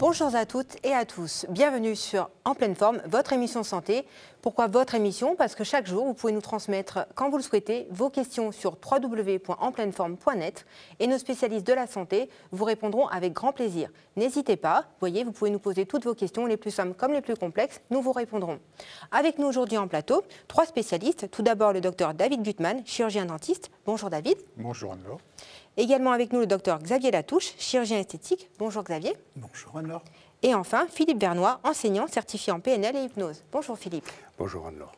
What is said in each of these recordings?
Bonjour à toutes et à tous, bienvenue sur En pleine forme, votre émission santé. Pourquoi votre émission? Parce que chaque jour, vous pouvez nous transmettre, quand vous le souhaitez, vos questions sur www.enpleineforme.net et nos spécialistes de la santé vous répondront avec grand plaisir. N'hésitez pas, voyez, vous pouvez nous poser toutes vos questions, les plus simples comme les plus complexes, nous vous répondrons. Avec nous aujourd'hui en plateau, 3 spécialistes. Tout d'abord le docteur David Gutmann, chirurgien dentiste. Bonjour David. Bonjour Anne-Laure. Également avec nous le docteur Xavier Latouche, chirurgien esthétique. Bonjour Xavier. Bonjour Anne-Laure. Et enfin, Philippe Vernois, enseignant certifié en PNL et hypnose. Bonjour Philippe. Bonjour Anne-Laure.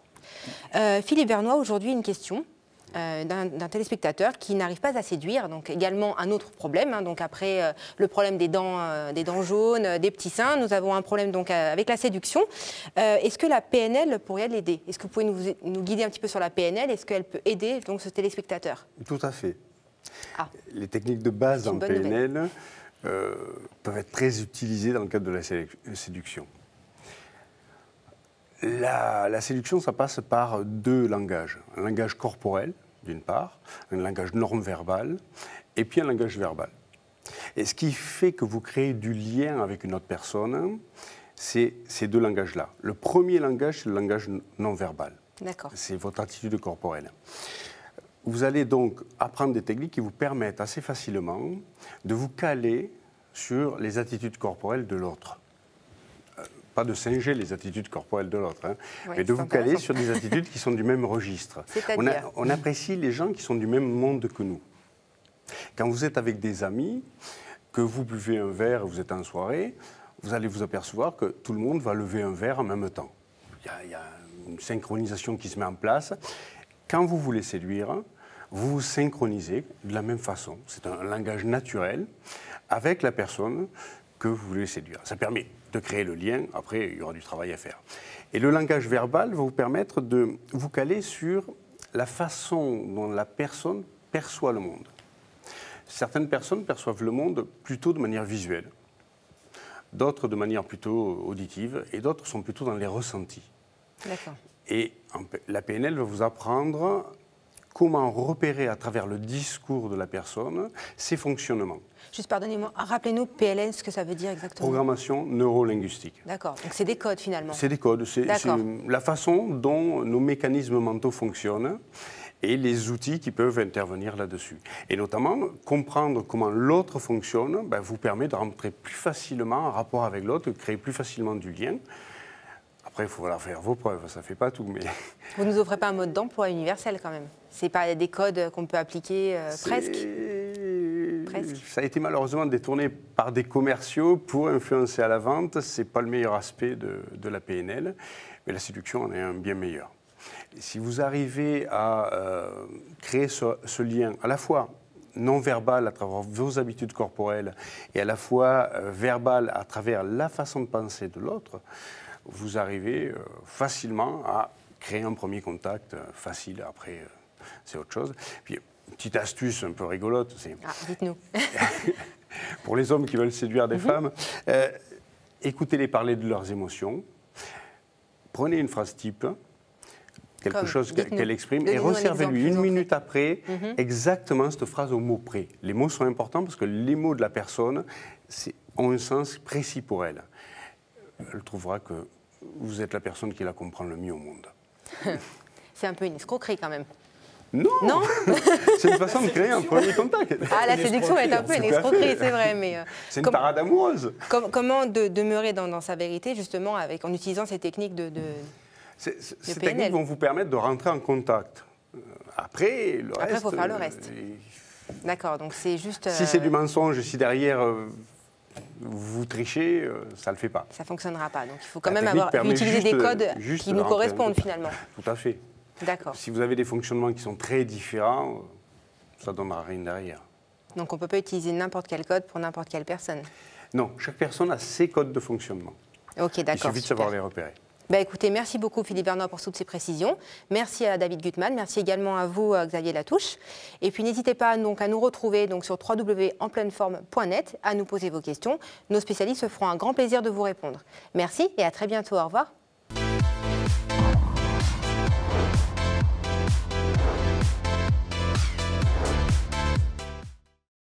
Philippe Vernois, aujourd'hui une question d'un téléspectateur qui n'arrive pas à séduire. Donc également un autre problème. Donc après le problème des dents jaunes, des petits seins, nous avons un problème donc avec la séduction. Est-ce que la PNL pourrait l'aider? Est-ce que vous pouvez nous guider un petit peu sur la PNL? Est-ce qu'elle peut aider donc ce téléspectateur? Tout à fait. Ah. Les techniques de base en PNL peuvent être très utilisées dans le cadre de la séduction. La séduction, ça passe par 2 langages. Un langage corporel, d'une part, un langage norme-verbal, et puis un langage verbal. Et ce qui fait que vous créez du lien avec une autre personne, c'est ces 2 langages-là. Le premier langage, c'est le langage non-verbal. D'accord. C'est votre attitude corporelle. Vous allez donc apprendre des techniques qui vous permettent assez facilement de vous caler sur les attitudes corporelles de l'autre. Pas de singer les attitudes corporelles de l'autre, oui, mais de vous caler sur des attitudes qui sont du même registre. On apprécie les gens qui sont du même monde que nous. Quand vous êtes avec des amis, que vous buvez un verre et vous êtes en soirée, vous allez vous apercevoir que tout le monde va lever un verre en même temps. Il y a une synchronisation qui se met en place. Quand vous voulez séduire, vous vous synchronisez de la même façon. C'est un langage naturel avec la personne que vous voulez séduire. Ça permet de créer le lien. Après, il y aura du travail à faire. Et le langage verbal va vous permettre de vous caler sur la façon dont la personne perçoit le monde. Certaines personnes perçoivent le monde plutôt de manière visuelle, d'autres de manière plutôt auditive, et d'autres sont plutôt dans les ressentis. D'accord. Et la PNL va vous apprendre comment repérer à travers le discours de la personne ses fonctionnements. Juste pardonnez-moi, rappelez-nous PLN, ce que ça veut dire exactement. Programmation neurolinguistique. D'accord, donc c'est des codes finalement. C'est des codes, c'est la façon dont nos mécanismes mentaux fonctionnent et les outils qui peuvent intervenir là-dessus. Et notamment, comprendre comment l'autre fonctionne vous permet de rentrer plus facilement en rapport avec l'autre, de créer plus facilement du lien. Après, il faut faire vos preuves, ça ne fait pas tout. Mais... Vous ne nous offrez pas un mode d'emploi universel quand même? Ce n'est pas des codes qu'on peut appliquer presque? Ça a été malheureusement détourné par des commerciaux pour influencer à la vente. Ce n'est pas le meilleur aspect de la PNL, mais la séduction en est un bien meilleur. Et si vous arrivez à créer ce lien à la fois non-verbal à travers vos habitudes corporelles et à la fois verbal à travers la façon de penser de l'autre, vous arrivez facilement à créer un premier contact facile. Après, c'est autre chose. Puis, petite astuce un peu rigolote, c'est... Ah, dites-nous. Pour les hommes qui veulent séduire des femmes, écoutez-les parler de leurs émotions. Prenez une phrase type, quelque chose qu'elle exprime, et resservez-lui 1 minute après exactement cette phrase au mot près. Les mots sont importants parce que les mots de la personne ont un sens précis pour elle. Elle trouvera que vous êtes la personne qui la comprend le mieux au monde. C'est un peu une escroquerie quand même. Non, non. C'est une façon de créer un premier contact. Ah, la séduction est un peu une escroquerie, c'est vrai. Mais c'est une parade amoureuse. Comment demeurer dans sa vérité, justement, en utilisant ces techniques de Ces techniques vont vous permettre de rentrer en contact. Après, le reste... Après, il faut faire le reste. D'accord, donc c'est juste... Si c'est du mensonge, si derrière... vous trichez, ça ne le fait pas. Ça ne fonctionnera pas. Donc il faut quand même utiliser des codes qui nous correspondent finalement. Tout à fait. D'accord. Si vous avez des fonctionnements qui sont très différents, ça ne donnera rien derrière. Donc on ne peut pas utiliser n'importe quel code pour n'importe quelle personne? Non, chaque personne a ses codes de fonctionnement. Ok, d'accord. Il suffit de savoir les repérer. Écoutez, merci beaucoup Philippe Vernois pour toutes ces précisions. Merci à David Gutmann, merci également à vous Xavier Latouche. Et puis n'hésitez pas donc à nous retrouver sur www.enpleineforme.net, à nous poser vos questions. Nos spécialistes se feront un grand plaisir de vous répondre. Merci et à très bientôt, au revoir.